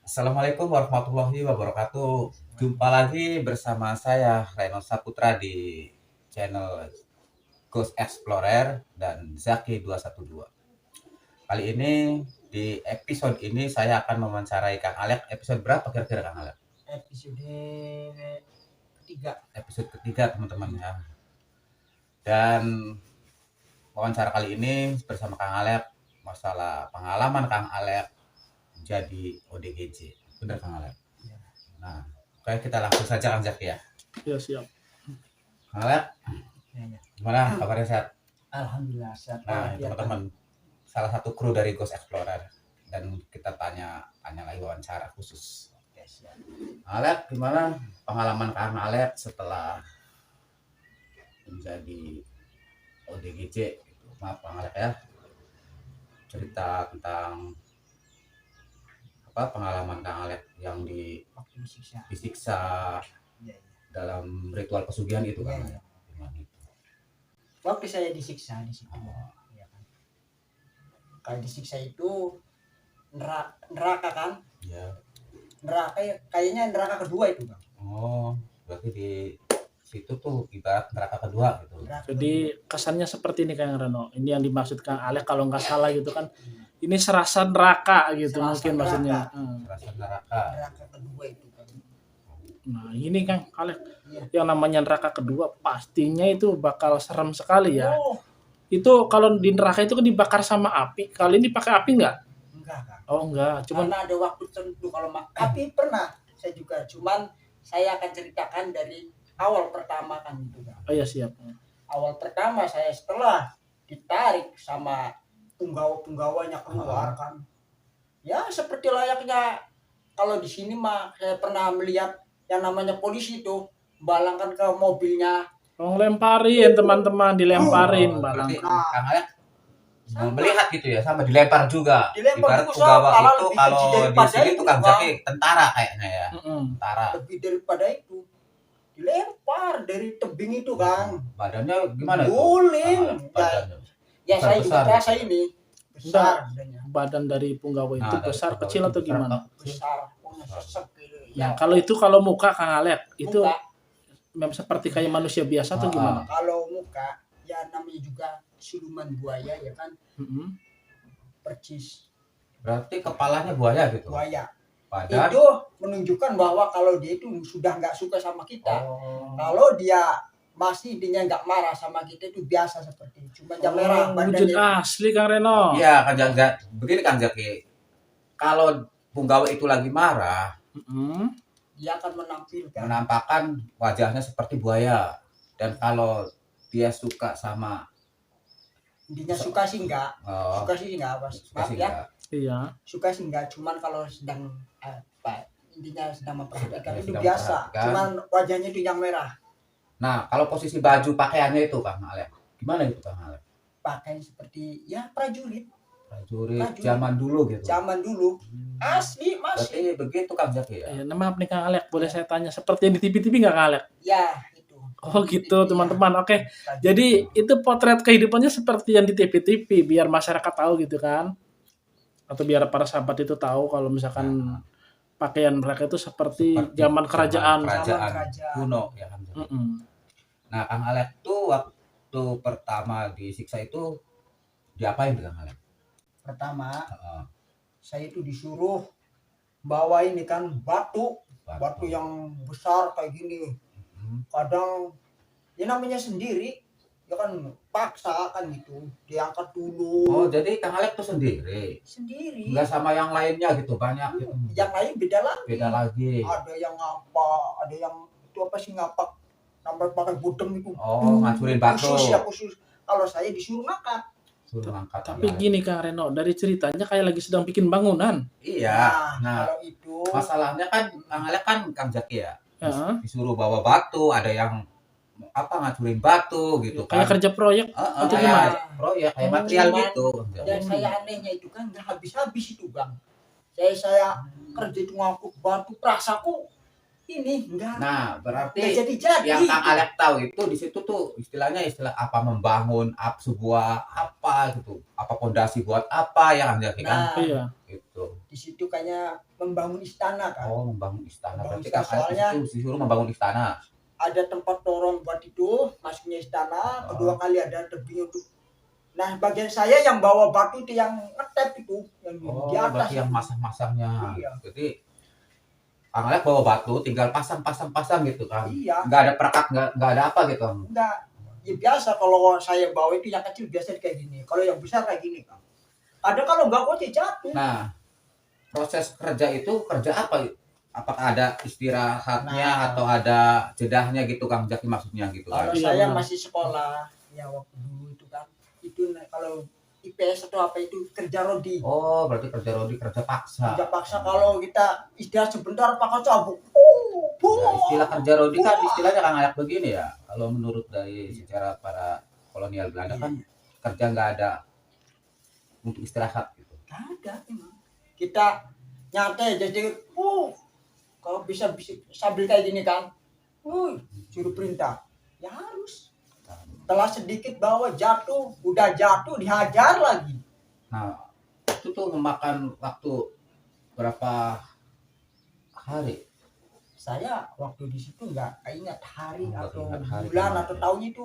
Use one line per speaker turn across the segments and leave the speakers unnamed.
Assalamualaikum warahmatullahi wabarakatuh. Jumpa lagi bersama saya Reno Saputra di channel Ghost Explorer dan Zaki 212. Kali ini di episode ini saya akan mewawancarai Kang Alek. Episode berapa kira-kira Kang Alek? Episode ketiga teman-teman ya. Dan wawancara kali ini bersama Kang Alek masalah pengalaman Kang Alek jadi ODGJ. Benar Kang Alek? Nah, oke kita langsung saja Kang Zaki ya.
Ya siap.
Kang Alek,
Ya.
gimana kabarnya sehat?
Alhamdulillah sehat.
Nah,
Ya,
teman-teman, salah satu kru dari Ghost Explorer dan kita tanya lagi wawancara khusus.
ya, siap.
Alek, gimana pengalaman Kang Alek setelah menjadi ODGJ? Gitu. Maaf Kang Alek ya, cerita tentang apa pengalaman Kang Alek yang
Waktu disiksa.
disiksa
Ya, ya.
dalam ritual pesugihan itu Kang
Ya,
Alek. Gimana itu?
Waktu saya disiksa di situ. Ya kan. Kalau disiksa itu neraka kan?
Ya.
Neraka kayaknya neraka kedua itu, Bang.
Oh, berarti di situ tuh ibarat neraka kedua gitu.
Jadi kesannya seperti ini Kang Reno. Ini yang dimaksud Kang Alek kalau nggak salah gitu kan. Ini serasa neraka gitu
Serasa
mungkin
neraka.
maksudnya.
Rasa neraka.
Neraka kedua itu kan.
Nah ini Kang Alek.
Iya.
Yang namanya neraka kedua pastinya itu bakal serem sekali ya.
Oh,
Itu kalau di neraka itu kan dibakar sama api. Kali ini pakai api nggak?
enggak kan.
Oh enggak. Cuman
Karena ada waktu tertentu kalau tapi pernah saya juga. Cuman saya akan ceritakan dari awal pertama kan itu, Bang.
oh ya siap.
Awal pertama saya setelah ditarik sama punggawanya keluar kan, ya seperti layaknya kalau di sini mah saya pernah melihat yang namanya polisi itu balangkan ke mobilnya.
Oh lemparin teman-teman, dilemparin balang.
Berarti Kang Alek melihat gitu ya, sama dilempar juga.
Dilempar
Ibarat
juga,
punggawa
malah
itu
lebih
kalau
kecil
di
daripada
sini
itu,
tuh Kang
Bang.
Zaki tentara kayaknya ya. Tentara.
Lebih daripada itu dilempar dari tebing itu Kang.
Badannya gimana itu?
Guling.
Badannya.
Ya saya juga
Besar-besar
rasa
gitu.
ini besar badannya.
Badan dari punggawa itu
Nah, dari
besar
punggawa
kecil
itu
atau
besar,
gimana?
Kang.
Besar pokoknya sesek gitu.
Ya kalau itu kalau muka Kang Alek itu
muka.
memang seperti kayak manusia biasa atau gimana?
Kalau muka ya namanya juga siluman buaya ya kan, percis
Berarti kepalanya buaya gitu.
buaya.
Badan.
Itu menunjukkan bahwa kalau dia itu sudah nggak suka sama kita.
Oh.
Kalau dia masih intinya nggak marah sama kita itu biasa seperti itu. Cuma jam merah
Wujud
badannya.
asli Kang Reno.
Iya, Kang Zaki. Begini Kang Zaki. Kalau punggawa itu lagi marah,
Dia akan
menampakkan wajahnya seperti buaya. Dan kalau dia suka sama
intinya suka sih enggak.
oh,
Suka sih enggak, Mas.
suka
Maaf
sih
ya.
enggak.
Iya.
Suka sih enggak, cuman kalau sedang intinya sedang memperhatikan itu
Sedang
biasa.
memperhatikan.
Cuman wajahnya itu yang merah.
Nah, kalau posisi baju pakaiannya itu Kang Alek, gimana itu Kang Alek?
Pakai seperti ya prajurit
Prajurit zaman dulu gitu.
zaman dulu. Asli masih.
Berarti begitu Kang Zaki ya?
Nah, maaf nih Kang Alek, boleh saya tanya seperti yang di TV-TV nggak Kang Alek?
Ya, itu.
Oh gitu teman-teman. Oke. Jadi itu potret kehidupannya seperti yang di TV-TV biar masyarakat tahu gitu kan? Atau biar para sahabat itu tahu kalau misalkan pakaian mereka itu seperti zaman kerajaan
kuno ya Kang Zaki. Nah, Kang Alek tuh waktu pertama disiksa itu diapain Kang Alek?
Pertama, saya itu disuruh bawa ini kan batu yang besar kayak gini. Kadang ya namanya sendiri ya kan paksa kan gitu diangkat dulu.
Oh jadi Kang Alek tuh sendiri nggak sama yang lainnya gitu banyak gitu.
Yang lain beda lagi ada yang ngapa, ada yang itu apa sih ngapak sampai pakai budem itu.
Ngancurin batu
khusus. Kalau saya disuruh ngangkat.
Tapi gini Kang Reno, dari ceritanya kayak lagi sedang bikin bangunan.
Iya. Nah
kalau itu
masalahnya kan Kang Alek kan Kang Zaki ya, disuruh bawa batu, ada yang ngancurin batu gitu kan.
Kayak kerja proyek atau gimana?
Proyek kayak material gitu.
Dan saya anehnya itu kan nggak habis-habis itu Bang. Saya kerja itu ngangkut batu, perasaku ini enggak
Nah, berarti
jadi.
yang Kang Alek tahu itu di situ tuh istilahnya istilah apa membangun sebuah apa gitu, apa pondasi buat apa ya Kang Zaki kan?
Nah,
Iya.
Itu.
di situ kayaknya membangun istana kan.
Oh, membangun istana.
Membangun
Berarti
istana,
Kang Alek di
soalnya
situ disuruh membangun istana.
ada tempat dorong buat itu masuknya istana, kedua kali ada tebing untuk. Nah, bagian saya yang bawa batu itu yang ngetep itu, yang
Oh,
di atas
berarti yang
itu.
masang-masangnya.
Iya.
Jadi Kang Alek bawa batu, tinggal pasang gitu kan?
Iya,
Nggak ada perekat, nggak ada apa gitu.
enggak. Ya biasa kalau saya bawa itu yang kecil biasa kayak gini. Kalau yang besar kayak gini kan. Ada kalau enggak kok jatuh.
Nah, proses kerja itu kerja apa? Apakah ada istirahatnya
Nah.
atau ada jedahnya gitu Kang Zaki maksudnya gitu kan?
Kalau
Iya,
saya
benar.
masih sekolah, ya waktu dulu itu kan. Itu kalau IPS atau apa itu kerja rodi.
Oh, berarti kerja rodi, kerja paksa.
Kerja paksa kalau kita istirahat sebentar pakai cabut.
Ya, istilah kerja rodi kan istilahnya Kang Alek begini ya. Kalau menurut dari sejarah para kolonial Belanda kan kerja nggak ada untuk istirahat gitu.
Ada emang. Kita nyantai jadi kalau bisa sambil kayak gini kan. Suruh perintah. Ya harus. Telah sedikit bawa jatuh, udah jatuh dihajar lagi.
Nah, itu tuh memakan waktu berapa hari?
Saya waktu di situ nggak ingat hari
Nggak
atau
ingat hari,
bulan
Kang.
atau tahun itu.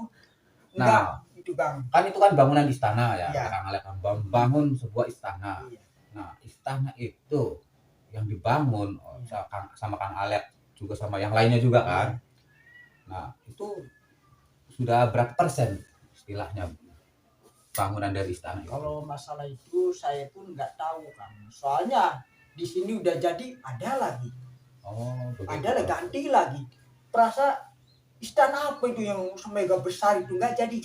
Enggak,
Nah,
itu Bang.
kan itu kan bangunan istana ya,
Iya.
Kang Alek kan membangun sebuah istana.
Iya.
Nah, istana itu yang dibangun sama Kang Alek juga sama yang lainnya juga kan. Nah, itu sudah berapa persen istilahnya bangunan dari istana itu?
Kalau masalah itu saya pun nggak tahu kan. Soalnya di sini udah jadi ada lagi,
Oh, begitu.
ada lagi ganti lagi. Perasa istana apa itu yang semega besar itu nggak jadi.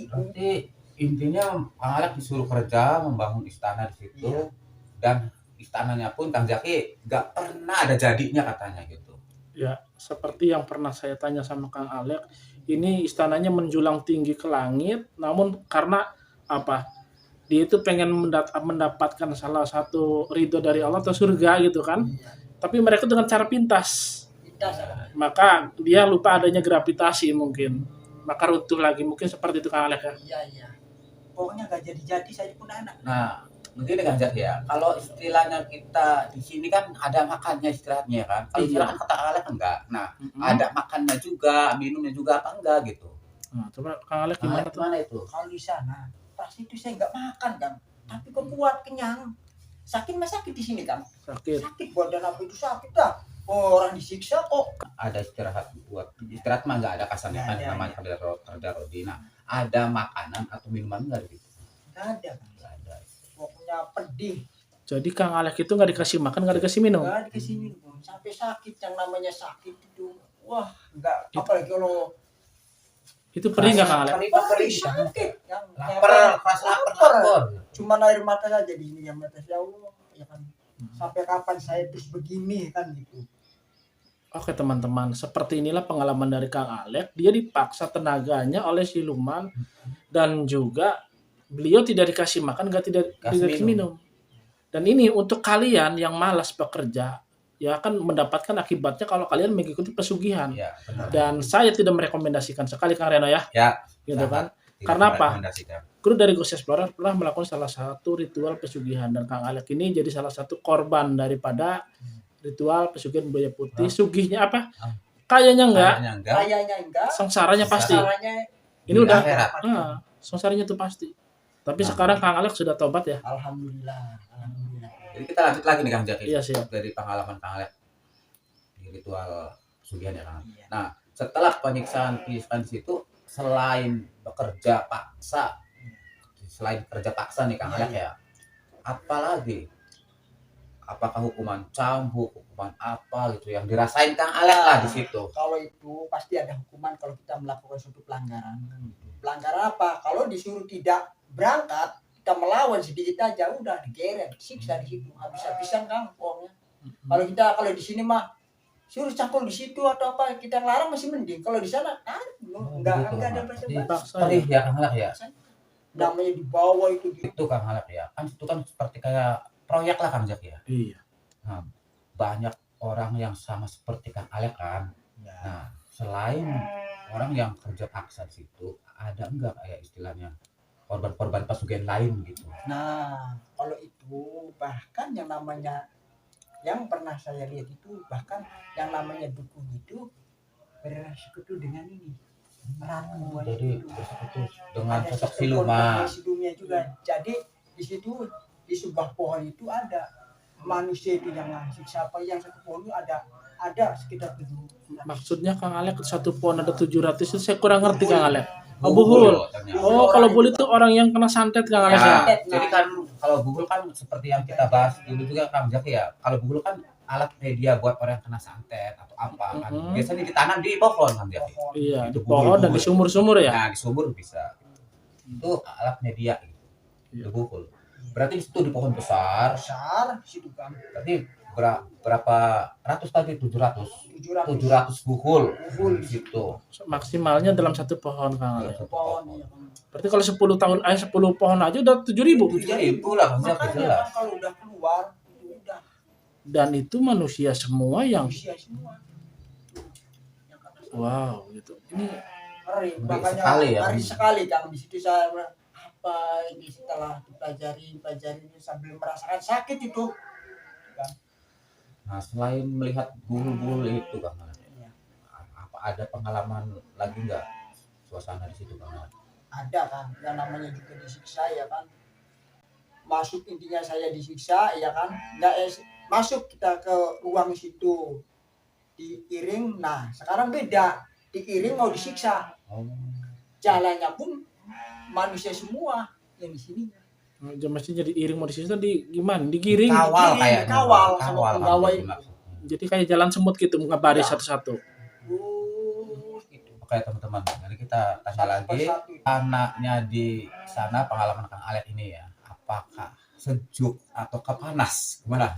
Berarti intinya Kang Alek disuruh kerja membangun istana di situ
Iya.
dan istananya pun Kang Zaki nggak pernah ada jadinya katanya gitu.
Ya, seperti yang pernah saya tanya sama Kang Alek, ini istananya menjulang tinggi ke langit, namun karena apa? Dia itu pengen mendapatkan salah satu ridho dari Allah atau surga gitu kan.
Iya.
Tapi mereka dengan cara pintas.
Kita sama.
Maka dia lupa adanya gravitasi mungkin. Maka runtuh lagi. Mungkin seperti itu Kang Alek ya.
Iya. Pokoknya nggak jadi saya pun anak.
Nah, begini Kang Zaki ya, kalau istilahnya kita di sini kan ada makannya istirahatnya kan. Kalau
Iya.
istirahat kata Kang Alek enggak. Nah,
Mm-mm.
ada makannya juga, minumnya juga apa enggak gitu.
Nah, coba Kang Alek
Kang
gimana
Alek
tuh?
gimana itu?
Kalau di sana pas itu saya nggak makan kan, tapi kok kuat kenyang. Sakit mah sakit di sini kan.
Sakit.
Sakit badan apa itu sakit dah. Orang disiksa kok.
Ada istirahat buat istirahat mah enggak ada kasarnya kan
Nggak ada,
namanya kerja rodi. Nah, ada makanan atau minuman enggak gitu?
Nggak ada kan.
Enggak ada.
Pokoknya pedih.
Jadi Kang Alek itu nggak dikasih makan, nggak dikasih minum.
Nggak dikasih minum. Sampai sakit yang namanya sakit itu. Wah, nggak. Apalagi kalau
Itu perih nggak Kang Alek?
perih sakit. Yang
Lapar, pas lapar.
Cuma air mata saja di sini yang mata ya Allah. Ya kan. Sampai kapan saya terus begini kan gitu.
Oke teman-teman, seperti inilah pengalaman dari Kang Alek. Dia dipaksa tenaganya oleh siluman dan juga beliau tidak dikasih makan, tidak dikasih minum. Dan ini untuk kalian yang malas bekerja, ya akan mendapatkan akibatnya kalau kalian mengikuti pesugihan.
Ya, benar.
Dan saya tidak merekomendasikan sekali Kang Reno ya.
Ya,
Gitu kan.
tidak
Karena apa?
merekomendasikan.
Kru dari Ghost Explorer pernah melakukan salah satu ritual pesugihan dan Kang Alek ini jadi salah satu korban daripada ritual pesugihan buaya putih. Sugihnya apa? Kayaknya enggak,
Kayaknya enggak.
sengsaranya pasti.
Caranya
Ini udah
akhirat.
sengsaranya itu pasti. Tapi sekarang Kang Alek sudah tobat ya.
alhamdulillah.
Jadi kita lanjut lagi nih Kang Zaki.
Iya siap.
Dari pengalaman Kang Alek di ritual pesugihan ya Kang.
Iya.
Nah, setelah penyiksaan di situ selain bekerja paksa, selain kerja paksa nih Kang
Iya,
Alek ya, apalagi? Apakah hukuman cambuk, hukuman apa gitu yang dirasain Kang Alek lah di situ?
Kalau itu pasti ada hukuman kalau kita melakukan suatu pelanggaran. Pelanggaran apa? Kalau disuruh tidak berangkat, kita melawan sedikit aja udah digeret, siksa di situ habis-habisan Kang uangnya. Kalau di sini mah suruh cangkul di situ atau apa kita larang masih mending. Kalau di sana enggak ada basa-basi.
Perih ya Kang Alek ya.
Namanya di bawah itu
Itu Kang Alek ya. Kan itu kan seperti kayak proyek lah Kang Zaki ya.
Iya.
Nah, banyak orang yang sama seperti Kang Alek kan.
Ya.
Nah, selain orang yang kerja paksa di situ, ada enggak kayak istilahnya korban-korban pesugihan lain gitu?
Nah, kalau itu bahkan yang pernah saya lihat itu bahkan yang namanya dukun itu bersekutu dengan ini ratu.
Jadi
Itu.
bersekutu dengan
Ada
sosok
sistem
siluman.
sidumnya juga. Jadi di situ di sebuah pohon itu ada manusia itu yang ngasih siapa yang satu pohon itu ada sekitar 7.
Maksudnya Kang Alek satu pohon ada 700 itu saya kurang ngerti Kang Alek. Oh, buhul.
Ternyata.
Oh, kalau buhul itu orang yang kena santet Kang Alek ya.
Ya, jadi kan kalau buhul kan seperti yang kita bahas dulu juga Kang Jaki ya. Kalau buhul kan alat media buat orang yang kena santet atau apa kan.
Mhm.
Biasanya ditanam di pohon Kang Jaki.
Iya, di
Itu
pohon dan di
buhul.
sumur-sumur ya.
Nah, di sumur bisa. Itu alat media gitu.
Iya.
Itu buhul. Berarti di situ di pohon besar.
Besar situ kan
Berarti berapa ratus tadi? 700
700
buhul
Buhul
di situ.
Maksimalnya dalam satu pohon Kang Alek.
Satu
pohon.
pohon.
Ya, kan.
Berarti kalau 10 tahun 10 pohon aja udah 7.000.
7.000 lah Kang Jaki,
Makanya
jelas.
kan kalau udah keluar itu udah
Dan itu manusia semua yang
usia semua. Yang kata saya,
wow gitu. Ini
ngeri.
Ngeri
Makanya
sekali ya.
ngeri sekali Kang. Di situ saya apa ini setelah dipelajari sambil merasakan sakit itu. Kan?
Nah, selain melihat buhul-buhul itu Kang,
Iya.
apa ada pengalaman lagi nggak suasana di situ Kang?
Ada kan yang namanya juga disiksa ya kan, masuk intinya saya disiksa ya kan, masuk kita ke ruang situ diiring. Nah sekarang beda, diiring mau disiksa,
Oh,
jalannya pun manusia semua yang di sini.
mesti jadi iring mau disini di gimana? Digiring.
kawal
Digiring,
kayaknya.
dikawal sama
Kawal Kang,
pengawal
jadi
itu.
maksudnya.
Jadi kayak jalan semut gitu ngebaris
Ya.
satu-satu.
Gitu.
Oke teman-teman, jadi kita tanya
Satu
lagi
persatu.
anaknya di sana pengalaman Kang Alek ini ya, apakah sejuk atau panas? Gimana?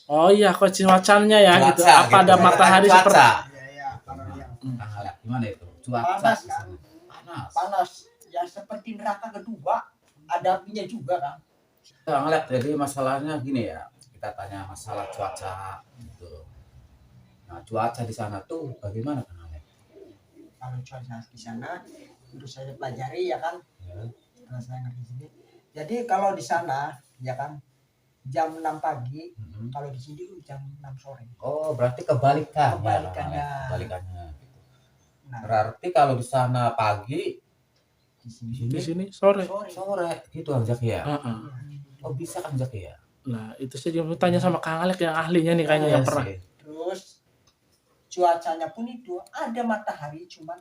Oh iya, kok cuacanya ya gitu.
Cuaca,
Apa ada
gitu.
matahari
Cuaca.
seperti
Ya, kalau yang
Kang Alek gimana itu? Cuaca
Panas,
di
kan?
sana. Panas.
panas ya seperti neraka kedua, ada apinya juga kan.
Kang Alek, jadi masalahnya gini ya, kita tanya masalah cuaca gitu. Nah, cuaca di sana tuh bagaimana Kang Alek?
Kalau cuaca di sana terus saya pelajari ya kan,
Ya.
karena saya ngerti sini. Jadi kalau di sana ya kan jam 6 pagi,
Mhm.
kalau di sini jam 6 sore.
Oh, berarti kebalikannya.
Kebalikannya.
Kang Alek. Kebalikannya. Gitu.
Nah,
Berarti kalau di sana pagi,
di sini
di sini sore.
sore.
sore gitu Kang Jaki ya.
Heeh.
Oh, bisa Kang Jaki ya?
Nah, itu saya juga mau tanya sama Kang Alek yang ahlinya nih kayaknya yang
Iya
pernah.
sih.
Terus cuacanya pun itu ada matahari cuman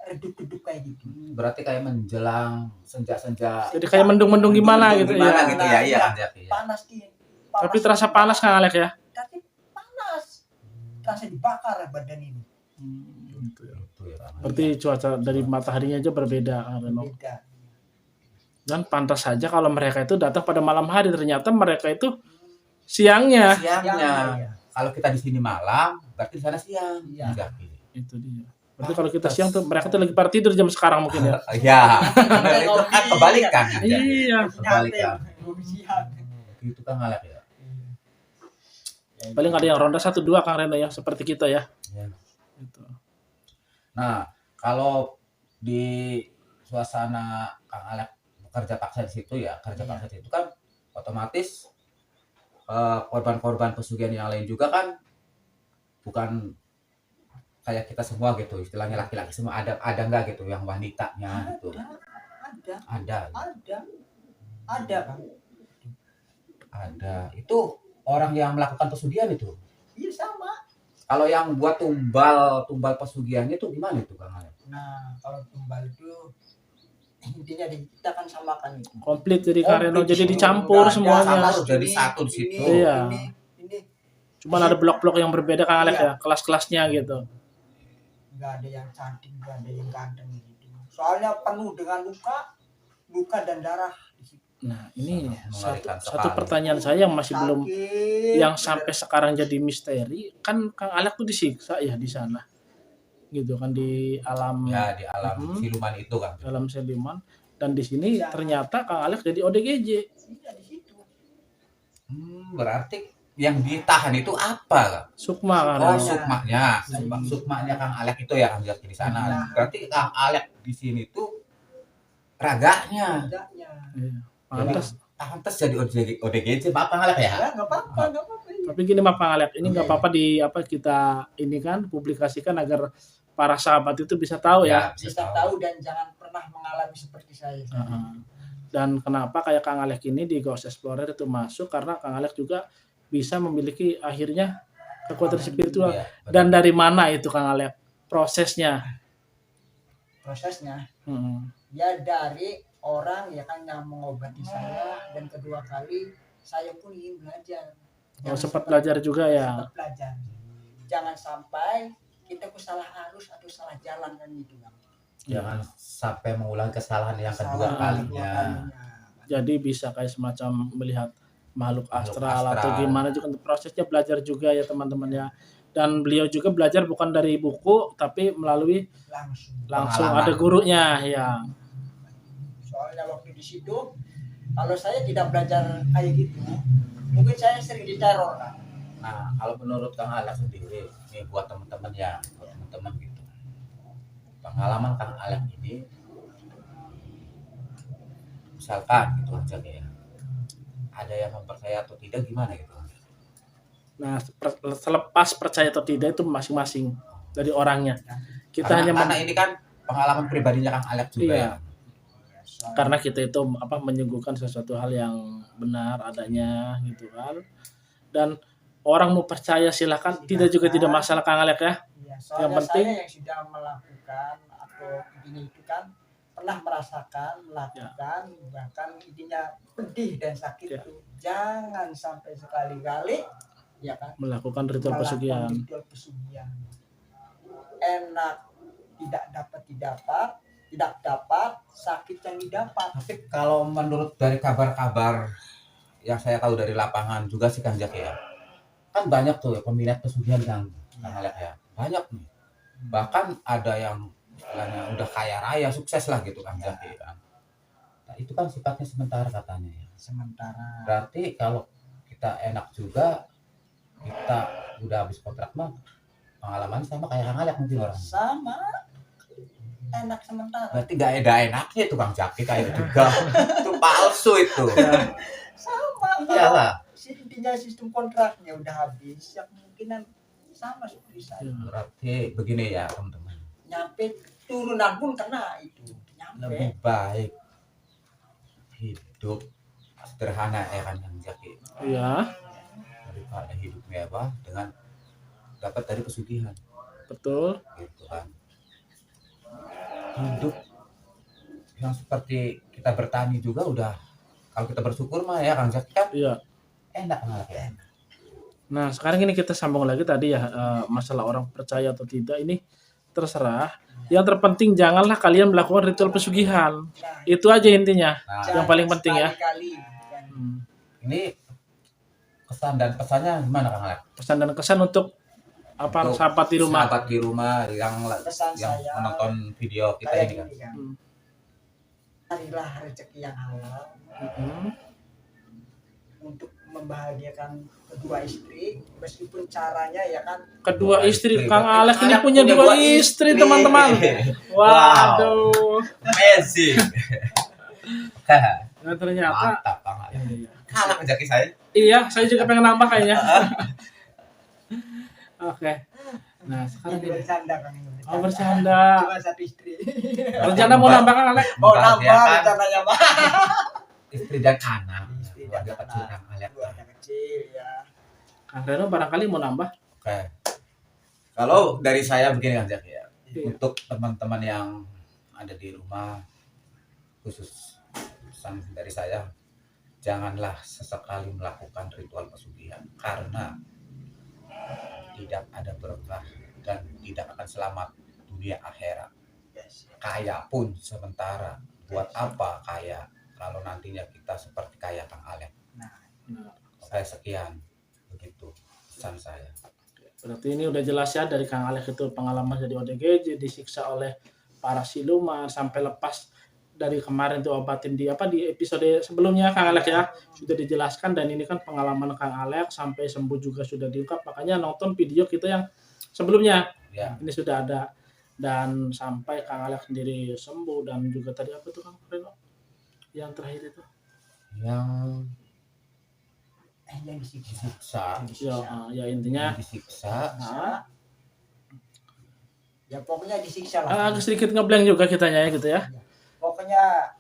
redup-redup kayak gitu.
Berarti kayak menjelang senja-senja.
Jadi kayak mendung-mendung gimana gitu
Gimana
ya.
gitu ya, iya Kang Jaki ya.
Panas di
Tapi terasa panas Kang Alek ya.
Tapi panas. Terasa dibakar badan ini.
Gitu ya.
Itu ya Kang.
Berarti cuaca dari mataharinya aja berbeda Kang Reno.
Beda.
Dan pantas saja kalau mereka itu datang pada malam hari, ternyata mereka itu siangnya.
Siangnya.
Ya.
Kalau kita di sini malam, berarti di sana siang.
Iya.
Kang Jaki.
Itu dia. Berarti kalau kita siang tuh mereka tuh lagi pada tidur jam sekarang mungkin ya.
Iya. Itu kan kebalikan Kang Jaki.
Iya.
Kebalikan.
Siang.
Itu Kang Alek ya.
Paling ada yang ronda 1-2 Kang Reno ya, seperti kita ya.
Ya.
Gitu.
Nah, kalau di suasana Kang Alek bekerja paksa di situ ya, kerja paksa di situ kan otomatis korban-korban pesugihan yang lain juga kan bukan kayak kita semua gitu, istilahnya laki-laki semua, ada nggak gitu yang wanitanya gitu?
Ada kan.
Ada. Itu orang yang melakukan pesugihan itu.
Iya sama.
Kalau yang buat tumbal pesugihannya itu gimana itu Kang Alek?
Nah, kalau tumbal itu intinya kita kan samakan itu.
Komplit jadi Kang Reno,
Komplit
jadi
semua.
dicampur
Nggak ada
semuanya.
Campur jadi satu di situ.
Iya.
Ini
Cuman ada blok-blok yang berbeda Kang Alek
Iya.
ya, kelas-kelasnya gitu.
nggak ada yang cantik, nggak ada yang ganteng gitu. Soalnya penuh dengan luka dan darah di situ.
Nah, ini
Mengerikan
satu
sekali.
pertanyaan saya yang masih belum
Sakit,
yang sampai sekarang jadi misteri, kan Kang Alek tuh disiksa ya di sana. Gitu kan di alam
Ya di alam
Mhm.
siluman itu kan.
alam seliman, dan di sini
Iya.
ternyata Kang Alek jadi ODGJ.
Iya, di situ.
Berarti yang ditahan itu apa?
Sukma kan.
Oh,
ya.
sukmanya. Sukmanya Kang Alek itu ya Kang Zaki di sana.
Nah.
Berarti Kang Alek di sini tuh raganya.
Raganya.
Iya. Pantas.
Pantas jadi ODGJ Pak Kang Alek ya?
Ya nggak apa-apa.
Tapi gini Pak Alek, ini nggak apa-apa di apa kita ini kan publikasikan agar para sahabat itu bisa tahu ya.
Bisa tahu dan jangan pernah mengalami seperti saya.
Dan kenapa kayak Kang Alek ini di Ghost Explorer itu masuk karena Kang Alek juga bisa memiliki akhirnya kekuatan spiritual.
Iya, benar.
Dan dari mana itu Kang Alek prosesnya?
Prosesnya
Hmm.
ya dari orang ya kan yang mengobati saya, dan kedua kali saya pun ingin belajar.
Oh, sempat belajar juga ya.
Sempat belajar. Jangan sampai kita salah arus atau salah jalan kan gitu kan.
Jangan sampai mengulang kesalahan yang kedua
Salah
kalinya.
Jadi bisa kayak semacam melihat makhluk astral
astral.
atau gimana juga prosesnya belajar juga ya teman-teman ya. Dan beliau juga belajar bukan dari buku tapi melalui langsung
Pengalaman.
ada gurunya ya.
Soalnya waktu di situ kalau saya tidak belajar kayak gitu, mungkin saya sering diteror kan.
Nah, kalau menurut Kang Alek sendiri, nih buat teman-teman ya, buat teman-teman gitu. Pengalaman Kang Alek ini, misalkan gitu aja ya, ada yang mempercaya atau tidak gimana gitu?
Nah, selepas percaya atau tidak itu masing-masing dari orangnya. Kita
Karena ini kan pengalaman pribadinya Kang Alek juga
Iya.
ya.
karena kita itu menyuguhkan sesuatu hal yang benar adanya gitu kan. Dan orang mau percaya silakan, tidak juga tidak masalah Kang Alek ya.
Ya, soalnya
Yang penting-
saya yang sudah melakukan atau intinya itu kan pernah melakukan, bahkan intinya pedih dan sakit
Ya.
itu jangan sampai sekali-kali ya kan
Melakukan ritual
melakukan
pesugihan.
ritual pesugihan. Enak tidak dapat sakit yang didapat.
Tapi kalau menurut dari kabar-kabar yang saya tahu dari lapangan juga sih Kang Zaki ya, kan banyak tuh peminat pesugihan Kang Alek ya, banyak nih. Bahkan ada yang istilahnya udah kaya raya, sukses lah gitu Kang Zaki kan. Nah, itu kan sifatnya sementara katanya ya.
Sementara
Berarti kalau kita enak juga, kita udah habis kontrak mah pengalaman sama kayak Kang Alek mungkin orang.
sama enak sementara.
Berarti gak enaknya itu Kang Zaki kayak juga. Itu palsu itu.
Sama
Iyalah.
intinya sistem kontraknya udah habis, yang kemungkinan sama seperti saya.
Berarti begini ya teman-teman.
Nyampe turunan pun kena itu.
Lebih
Nyampe
baik hidup sederhana ya kan Kang Zaki.
Iya,
Daripada hidup mewah dengan dapat dari pesugihan
betul.
gitu kan. Hidup yang seperti kita bertani juga udah, kalau kita bersyukur mah ya Kang Zaki kan
Iya.
enak banget ya.
Nah, sekarang ini kita sambung lagi tadi ya masalah orang percaya atau tidak ini terserah. Yang terpenting janganlah kalian melakukan ritual pesugihan.
nah,
Itu aja intinya.
Nah,
Yang paling penting ya.
sekali-kali, kan.
ini kesan dan pesannya gimana Kang Alek?
Pesan dan kesan untuk apa
Untuk
sahabat di rumah.
Sahabat di rumah yang
Pesan
yang
saya
menonton video kita
kayak
ini kan.
gini kan.
Hmm.
Carilah rezeki yang halal
Mm-mm.
untuk membahagiakan kedua istri, meskipun caranya ya kan
Kedua istri, Kang
Berarti
Alek ini
Alek
punya dua istri, teman-teman. Waduh.
Amazing.
Nah, ternyata
Mantap Kang Alek.
iya.
Kalah Kang Zaki saya.
Iya, saya juga pengen nambah kayaknya. Oke. Nah, sekarang
ini
ini.
bercanda kan ini.
Oh, bercanda.
Cuma satu istri.
Rencana mau nambah Kang Alek?
Mau nambah
Membahagiakan
rencananya Pak.
istri dan anak.
Istri dan
Keluarga kecil
anak.
Kang Alek.
Keluarga kecil ya.
Kang Reno barangkali mau nambah.
Oke. Kalau dari saya begini Kang Zaki ya.
Iya.
Untuk teman-teman yang ada di rumah, khusus pesan dari saya, janganlah sesekali melakukan ritual pesugihan karena tidak ada berkah dan tidak akan selamat dunia akhirat.
Yes.
Kaya pun sementara, buat apa kaya kalau nantinya kita seperti kaya Kang Alek.
Nah,
Oke, sekian begitu pesan saya.
Berarti ini udah jelas ya dari Kang Alek itu pengalaman jadi ODGJ, disiksa oleh para siluman sampai lepas dari kemarin tuh obatin di episode sebelumnya Kang Alex ya sudah dijelaskan, dan ini kan pengalaman Kang Alex sampai sembuh juga sudah diungkap, makanya nonton video kita yang sebelumnya
Ya,
ini sudah ada, dan sampai Kang Alex sendiri sembuh. Dan juga tadi apa tuh Kang Reno yang terakhir itu
yang
yang disiksa.
disiksa,
ya intinya
disiksa.
nah,
Ya pokoknya disiksa lah.
agak sedikit ngeblank juga kitanya ya gitu ya.
Pokoknya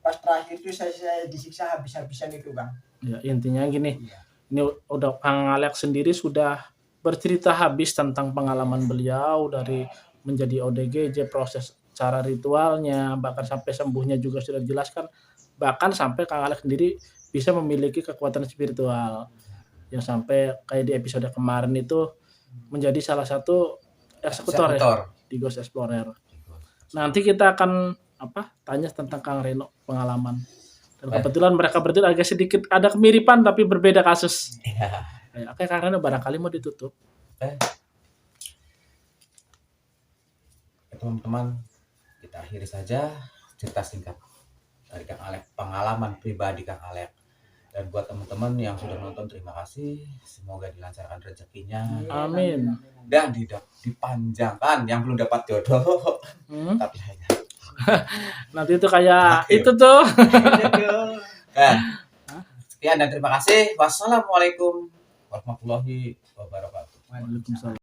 pas terakhir itu saya disiksa habis-habisan itu Bang.
Ya intinya gini,
Iya.
ini udah Kang Alex sendiri sudah bercerita habis tentang pengalaman beliau dari menjadi ODGJ, proses cara ritualnya, bahkan sampai sembuhnya juga sudah dijelaskan. Bahkan sampai Kang Alex sendiri bisa memiliki kekuatan spiritual. Yang sampai kayak di episode kemarin itu menjadi salah satu eksekutor ya di Ghost Explorer. Nanti kita akan tanya tentang Kang Reno pengalaman. Dan kebetulan mereka berdua agak sedikit ada kemiripan tapi berbeda kasus.
Ya.
Oke, Kang Reno barangkali mau ditutup.
Teman-teman, kita akhiri saja cerita singkat dari Kang Alex, pengalaman pribadi Kang Alex. Dan buat teman-teman yang sudah nonton, terima kasih. Semoga dilancarkan rezekinya
Amin.
dan dipanjangkan yang belum dapat jodoh. Tapi hanya
Nanti itu kayak itu tuh.
Sekian dan terima kasih. Wassalamualaikum warahmatullahi wabarakatuh.
Waalaikumsalam.